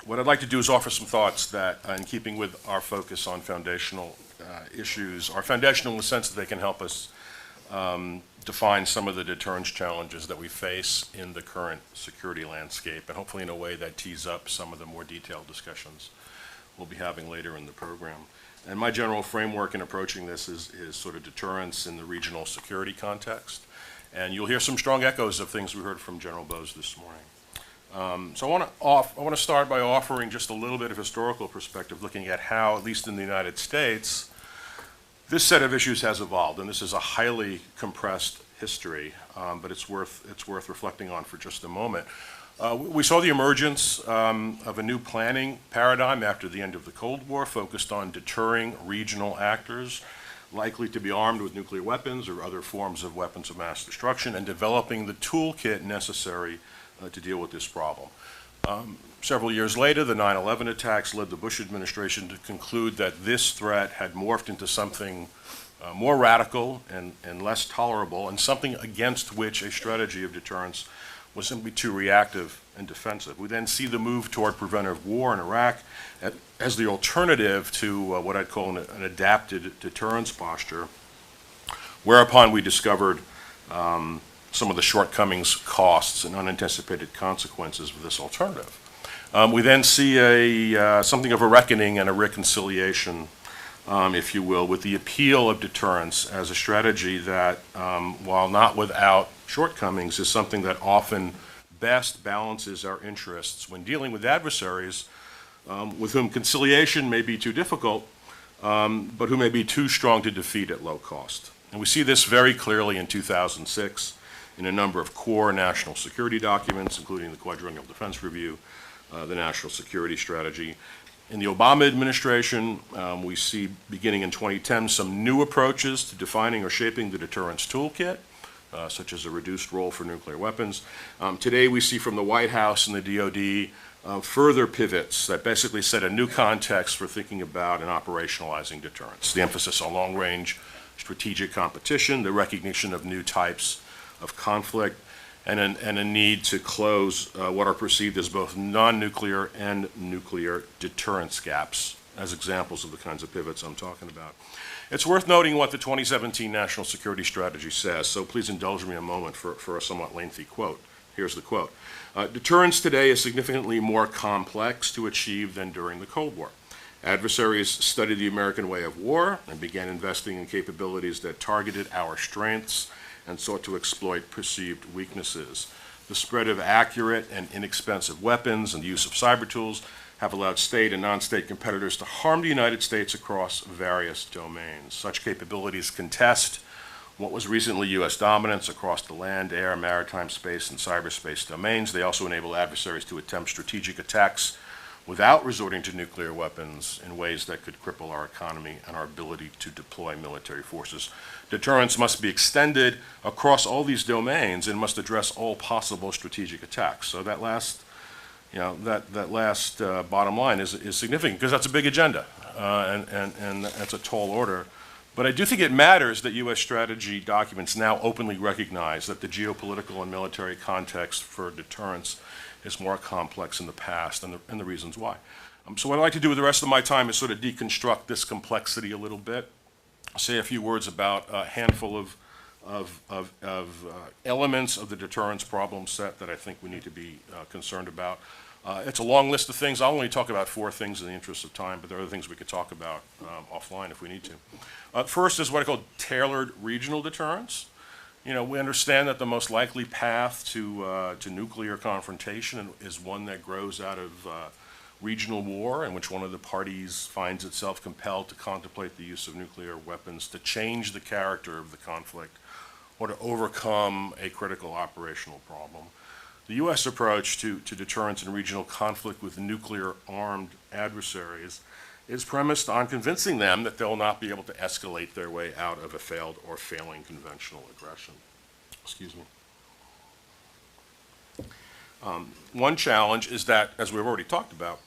What I'd like to do is offer some thoughts that, in keeping with our focus on foundational issues, are foundational in the sense that they can help us define some of the deterrence challenges that we face in the current security landscape, and hopefully in a way that tees up some of the more detailed discussions we'll be having later in the program. And my general framework in approaching this is sort of deterrence in the regional security context. And you'll hear some strong echoes of things we heard from General Bose this morning. So I want to start by offering just a little bit of historical perspective, looking at how, at least in the United States, this set of issues has evolved. And this is a highly compressed history, but it's worth reflecting on for just a moment. We saw the emergence of a new planning paradigm after the end of the Cold War, focused on deterring regional actors likely to be armed with nuclear weapons or other forms of weapons of mass destruction, and developing the toolkit necessary to deal with this problem. Several years later, the 9/11 attacks led the Bush administration to conclude that this threat had morphed into something more radical and less tolerable, and something against which a strategy of deterrence was simply too reactive and defensive. We then see the move toward preventive war in Iraq as the alternative to what I'd call an adapted deterrence posture, whereupon we discovered some of the shortcomings, costs, and unanticipated consequences of this alternative. We then see something of a reckoning and a reconciliation, if you will, with the appeal of deterrence as a strategy that, while not without shortcomings, is something that often best balances our interests when dealing with adversaries with whom conciliation may be too difficult, but who may be too strong to defeat at low cost. And we see this very clearly in 2006 in a number of core national security documents, including the Quadrennial Defense Review, the National Security Strategy. In the Obama administration, we see, beginning in 2010, some new approaches to defining or shaping the deterrence toolkit, such as a reduced role for nuclear weapons. Today, we see from the White House and the DoD further pivots that basically set a new context for thinking about and operationalizing deterrence. The emphasis on long-range strategic competition, the recognition of new types of conflict, and a need to close what are perceived as both non-nuclear and nuclear deterrence gaps as examples of the kinds of pivots I'm talking about. It's worth noting what the 2017 National Security Strategy says, so please indulge me a moment for a somewhat lengthy quote. Here's the quote. Deterrence today is significantly more complex to achieve than during the Cold War. Adversaries studied the American way of war and began investing in capabilities that targeted our strengths and sought to exploit perceived weaknesses. The spread of accurate and inexpensive weapons and the use of cyber tools have allowed state and non-state competitors to harm the United States across various domains. Such capabilities contest what was recently U.S. dominance across the land, air, maritime, space, and cyberspace domains. They also enable adversaries to attempt strategic attacks without resorting to nuclear weapons in ways that could cripple our economy and our ability to deploy military forces. Deterrence must be extended across all these domains and must address all possible strategic attacks. So that last, bottom line is significant because that's a big agenda, and that's a tall order. But I do think it matters that U.S. strategy documents now openly recognize that the geopolitical and military context for deterrence is more complex in the past, and the reasons why. So what I'd like to do with the rest of my time is sort of deconstruct this complexity a little bit, say a few words about a handful of elements of the deterrence problem set that I think we need to be concerned about. It's a long list of things. I'll only talk about 4 things in the interest of time, but there are other things we could talk about offline if we need to. First is what I call tailored regional deterrence. We understand that the most likely path to nuclear confrontation is one that grows out of regional war, in which one of the parties finds itself compelled to contemplate the use of nuclear weapons to change the character of the conflict or to overcome a critical operational problem. The U.S. approach to deterrence in regional conflict with nuclear-armed adversaries is premised on convincing them that they'll not be able to escalate their way out of a failed or failing conventional aggression. Excuse me. One challenge is that, as we've already talked about,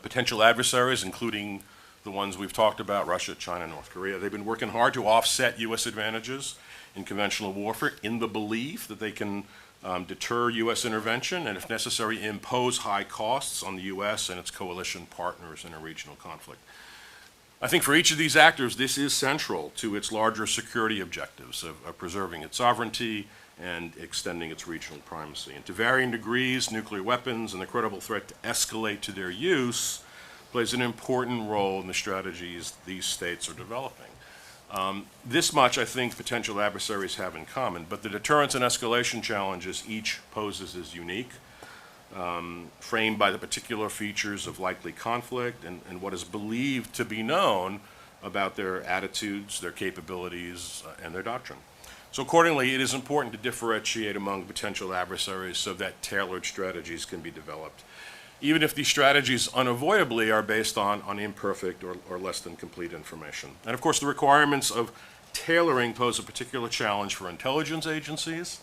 potential adversaries, including the ones we've talked about, Russia, China, North Korea, they've been working hard to offset U.S. advantages in conventional warfare in the belief that they can deter U.S. intervention, and if necessary, impose high costs on the U.S. and its coalition partners in a regional conflict. I think for each of these actors, this is central to its larger security objectives of preserving its sovereignty and extending its regional primacy. And to varying degrees, nuclear weapons and the credible threat to escalate to their use plays an important role in the strategies these states are developing. This much, I think, potential adversaries have in common, but the deterrence and escalation challenges each poses as unique, framed by the particular features of likely conflict and what is believed to be known about their attitudes, their capabilities, and their doctrine. So accordingly, it is important to differentiate among potential adversaries so that tailored strategies can be developed, even if these strategies unavoidably are based on imperfect or less than complete information. And of course, the requirements of tailoring pose a particular challenge for intelligence agencies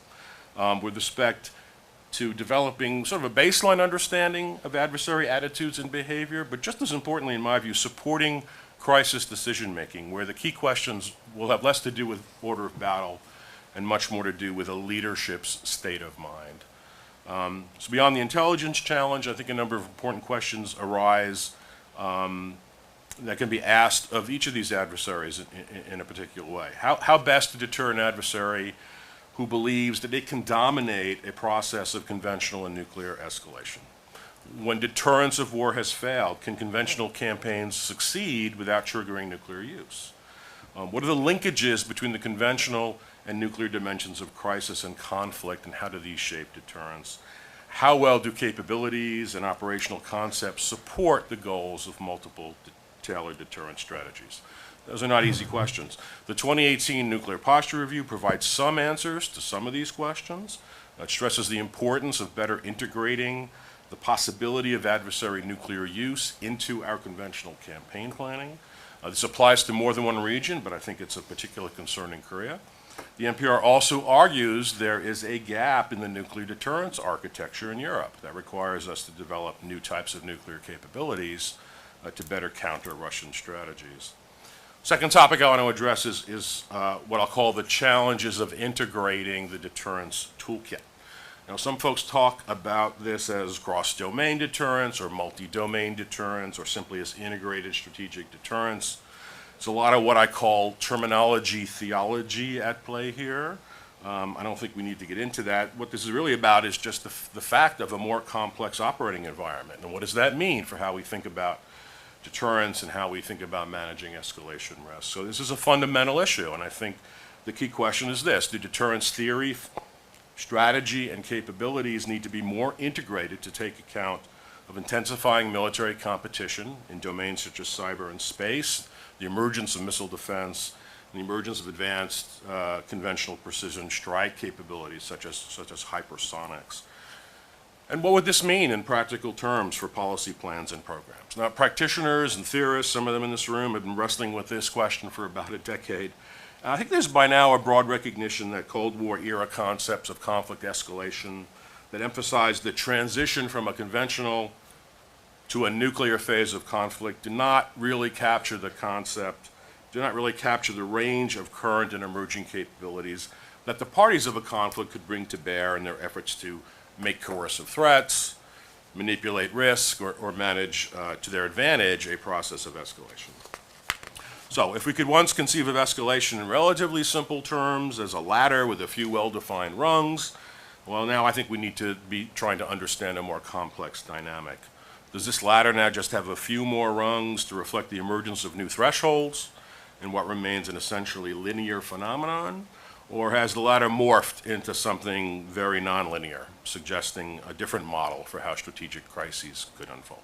with respect to developing sort of a baseline understanding of adversary attitudes and behavior, but just as importantly, in my view, supporting crisis decision-making, where the key questions will have less to do with order of battle and much more to do with a leadership's state of mind. So beyond the intelligence challenge, I think a number of important questions arise that can be asked of each of these adversaries in a particular way. How best to deter an adversary who believes that it can dominate a process of conventional and nuclear escalation? When deterrence of war has failed, can conventional campaigns succeed without triggering nuclear use? What are the linkages between the conventional and nuclear dimensions of crisis and conflict, and how do these shape deterrence? How well do capabilities and operational concepts support the goals of multiple tailored deterrence strategies? Those are not easy questions. The 2018 Nuclear Posture Review provides some answers to some of these questions. It stresses the importance of better integrating the possibility of adversary nuclear use into our conventional campaign planning. This applies to more than one region, but I think it's of particular concern in Korea. The NPR also argues there is a gap in the nuclear deterrence architecture in Europe that requires us to develop new types of nuclear capabilities to better counter Russian strategies. Second topic I want to address is what I'll call the challenges of integrating the deterrence toolkit. Now, some folks talk about this as cross-domain deterrence or multi-domain deterrence or simply as integrated strategic deterrence. There's a lot of what I call terminology theology at play here. I don't think we need to get into that. What this is really about is just the fact of a more complex operating environment. And what does that mean for how we think about deterrence and how we think about managing escalation risk? So this is a fundamental issue, and I think the key question is this: do deterrence theory, strategy, and capabilities need to be more integrated to take account of intensifying military competition in domains such as cyber and space, the emergence of missile defense, and the emergence of advanced conventional precision strike capabilities such as hypersonics? And what would this mean in practical terms for policy plans and programs? Now, practitioners and theorists, some of them in this room, have been wrestling with this question for about a decade. I think there's by now a broad recognition that Cold War era concepts of conflict escalation that emphasize the transition from a conventional to a nuclear phase of conflict do not really capture the concept, do not really capture the range of current and emerging capabilities that the parties of a conflict could bring to bear in their efforts to make coercive threats, manipulate risk, or manage to their advantage a process of escalation. So if we could once conceive of escalation in relatively simple terms as a ladder with a few well-defined rungs, well, now I think we need to be trying to understand a more complex dynamic. Does this ladder now just have a few more rungs to reflect the emergence of new thresholds in what remains an essentially linear phenomenon? Or has the ladder morphed into something very nonlinear, suggesting a different model for how strategic crises could unfold?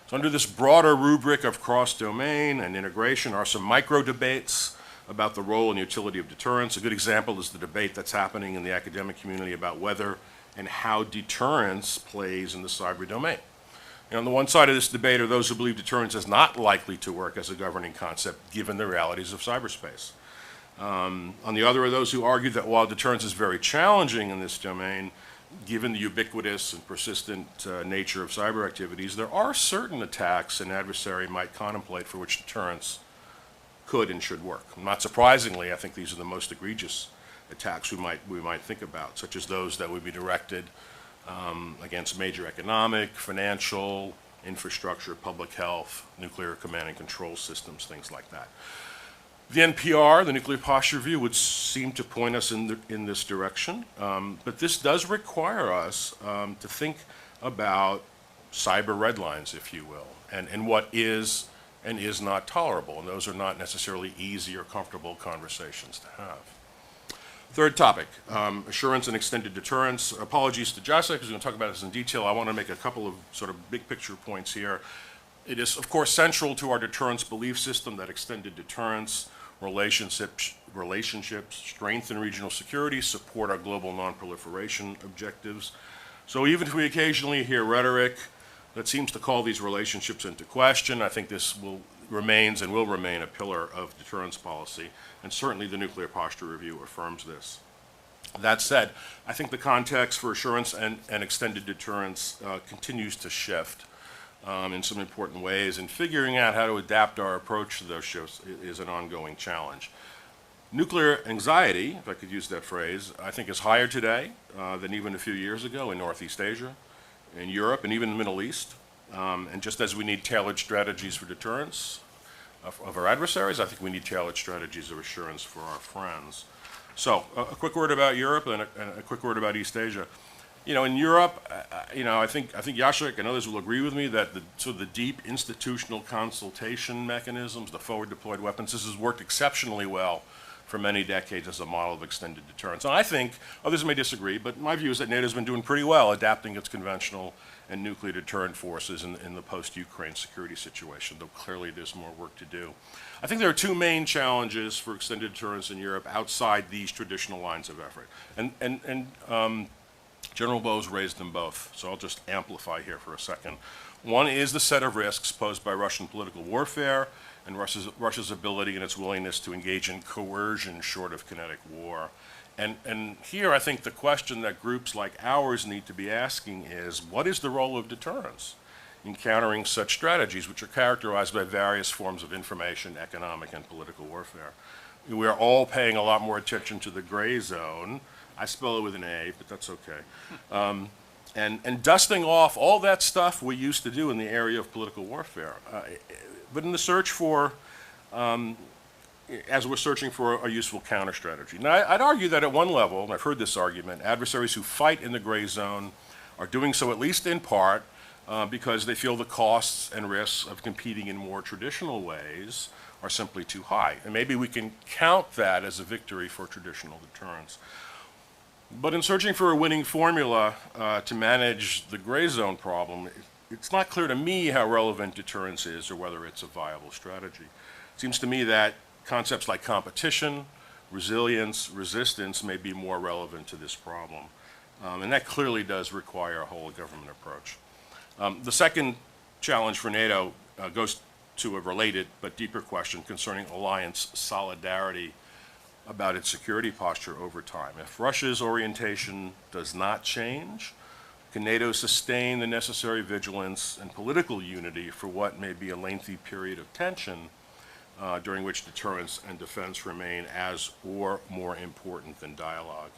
So under this broader rubric of cross-domain and integration are some micro-debates about the role and utility of deterrence. A good example is the debate that's happening in the academic community about whether and how deterrence plays in the cyber domain. And on the one side of this debate are those who believe deterrence is not likely to work as a governing concept given the realities of cyberspace. On the other are those who argue that while deterrence is very challenging in this domain, given the ubiquitous and persistent nature of cyber activities, there are certain attacks an adversary might contemplate for which deterrence could and should work. Not surprisingly, I think these are the most egregious attacks we might think about, such as those that would be directed against major economic, financial, infrastructure, public health, nuclear command and control systems, things like that. The NPR, the Nuclear Posture Review, would seem to point us in this direction, but this does require us to think about cyber red lines, if you will, and what is and is not tolerable, and those are not necessarily easy or comfortable conversations to have. Third topic, assurance and extended deterrence. Apologies to Jessica, because we're going to talk about this in detail. I want to make a couple of sort of big picture points here. It is, of course, central to our deterrence belief system that extended deterrence, relationships strengthen regional security, support our global non-proliferation objectives. So even if we occasionally hear rhetoric that seems to call these relationships into question, I think this remains and will remain a pillar of deterrence policy, and certainly the Nuclear Posture Review affirms this. That said, I think the context for assurance and extended deterrence continues to shift in some important ways, and figuring out how to adapt our approach to those shifts is an ongoing challenge. Nuclear anxiety, if I could use that phrase, I think is higher today than even a few years ago in Northeast Asia, in Europe, and even the Middle East. And just as we need tailored strategies for deterrence of our adversaries, I think we need tailored strategies of assurance for our friends. So a quick word about Europe and a quick word about East Asia. You know, in Europe, I think Jacek and others will agree with me that the deep institutional consultation mechanisms, the forward deployed weapons, this has worked exceptionally well for many decades as a model of extended deterrence. And I think others may disagree, but my view is that NATO's been doing pretty well adapting its conventional and nuclear deterrent forces in the post-Ukraine security situation, though clearly there's more work to do. I think there are two main challenges for extended deterrence in Europe outside these traditional lines of effort. And General Bowes raised them both, so I'll just amplify here for a second. One is the set of risks posed by Russian political warfare and Russia's ability and its willingness to engage in coercion short of kinetic war. And here I think the question that groups like ours need to be asking is, what is the role of deterrence in countering such strategies, which are characterized by various forms of information, economic, and political warfare? We are all paying a lot more attention to the gray zone. I spell it with an A, but that's okay. And dusting off all that stuff we used to do in the area of political warfare. But in the search for, as we're searching for a useful counter strategy. Now, I'd argue that at one level, and I've heard this argument, adversaries who fight in the gray zone are doing so at least in part because they feel the costs and risks of competing in more traditional ways are simply too high. And maybe we can count that as a victory for traditional deterrence. But in searching for a winning formula to manage the gray zone problem, it's not clear to me how relevant deterrence is or whether it's a viable strategy. It seems to me that concepts like competition, resilience, resistance may be more relevant to this problem. And that clearly does require a whole government approach. The second challenge for NATO goes to a related but deeper question concerning alliance solidarity about its security posture over time. If Russia's orientation does not change, can NATO sustain the necessary vigilance and political unity for what may be a lengthy period of tension during which deterrence and defense remain as or more important than dialogue?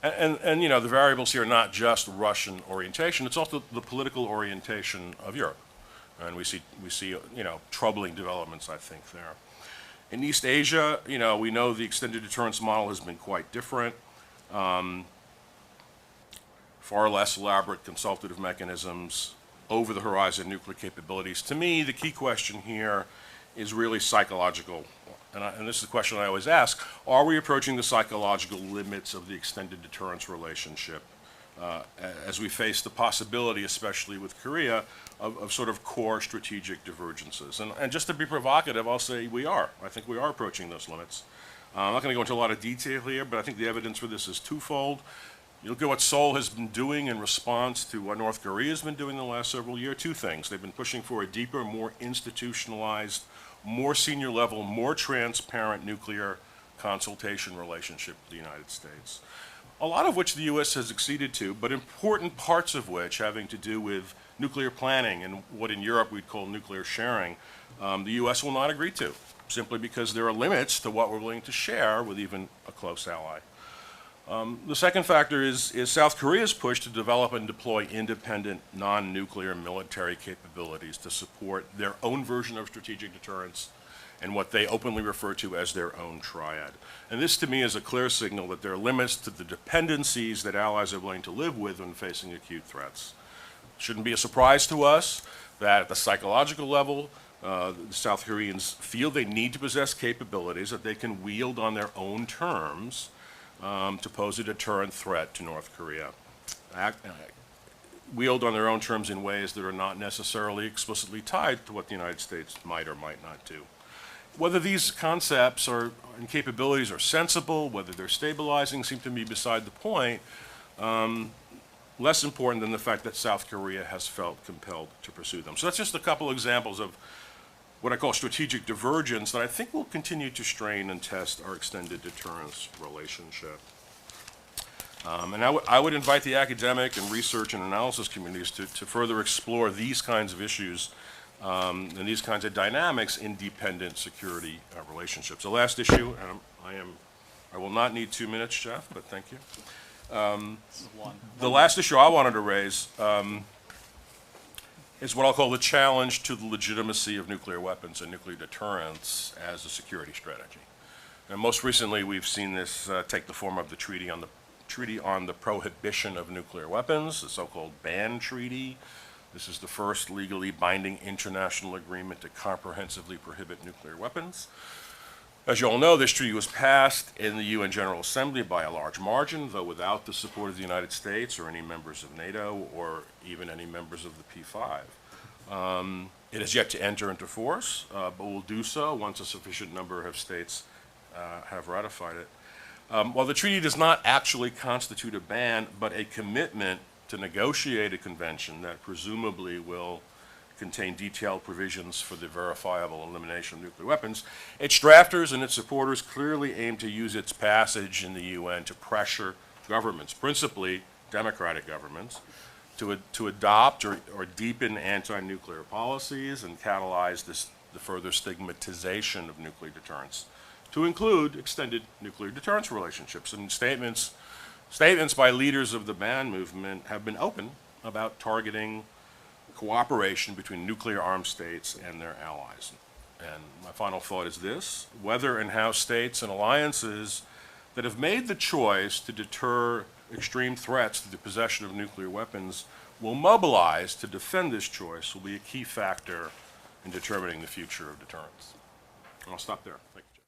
And you know, the variables here are not just Russian orientation, it's also the political orientation of Europe. And we see you know, troubling developments, I think, there. In East Asia, you know, we know the extended deterrence model has been quite different. Far less elaborate consultative mechanisms, over-the-horizon nuclear capabilities. To me, the key question here is really psychological. And this is the question I always ask: are we approaching the psychological limits of the extended deterrence relationship as we face the possibility, especially with Korea, of sort of core strategic divergences? And just to be provocative, I'll say we are. I think we are approaching those limits. I'm not going to go into a lot of detail here, but I think the evidence for this is twofold. You look at what Seoul has been doing in response to what North Korea has been doing the last several years. Two things. They've been pushing for a deeper, more institutionalized, more senior level, more transparent nuclear consultation relationship with the United States. A lot of which the U.S. has acceded to, but important parts of which having to do with nuclear planning and what in Europe we'd call nuclear sharing, the U.S. will not agree to, simply because there are limits to what we're willing to share with even a close ally. The second factor is South Korea's push to develop and deploy independent, non-nuclear military capabilities to support their own version of strategic deterrence and what they openly refer to as their own triad. And this, to me, is a clear signal that there are limits to the dependencies that allies are willing to live with when facing acute threats. Shouldn't be a surprise to us that at the psychological level, the South Koreans feel they need to possess capabilities that they can wield on their own terms to pose a deterrent threat to North Korea. Wield on their own terms in ways that are not necessarily explicitly tied to what the United States might or might not do. Whether these concepts and capabilities are sensible, whether they're stabilizing, seem to me beside the point. Less important than the fact that South Korea has felt compelled to pursue them. So that's just a couple examples of what I call strategic divergence that I think will continue to strain and test our extended deterrence relationship. And I would invite the academic and research and analysis communities to further explore these kinds of issues and these kinds of dynamics in dependent security relationships. The last issue, and I will not need 2 minutes, Jeff, but thank you. The last issue I wanted to raise is what I'll call the challenge to the legitimacy of nuclear weapons and nuclear deterrence as a security strategy. And most recently, we've seen this take the form of the Treaty on the Prohibition of Nuclear Weapons, the so-called ban treaty. This is the first legally binding international agreement to comprehensively prohibit nuclear weapons. As you all know, this treaty was passed in the UN General Assembly by a large margin, though without the support of the United States or any members of NATO or even any members of the P5. It has yet to enter into force, but will do so once a sufficient number of states have ratified it. While the treaty does not actually constitute a ban, but a commitment to negotiate a convention that presumably will contain detailed provisions for the verifiable elimination of nuclear weapons, its drafters and its supporters clearly aim to use its passage in the UN to pressure governments, principally democratic governments, to adopt or deepen anti-nuclear policies and catalyze the further stigmatization of nuclear deterrence, to include extended nuclear deterrence relationships. And statements by leaders of the ban movement have been open about targeting cooperation between nuclear-armed states and their allies. And my final thought is this: whether and how states and alliances that have made the choice to deter extreme threats to the possession of nuclear weapons will mobilize to defend this choice will be a key factor in determining the future of deterrence. And I'll stop there. Thank you, Jeff.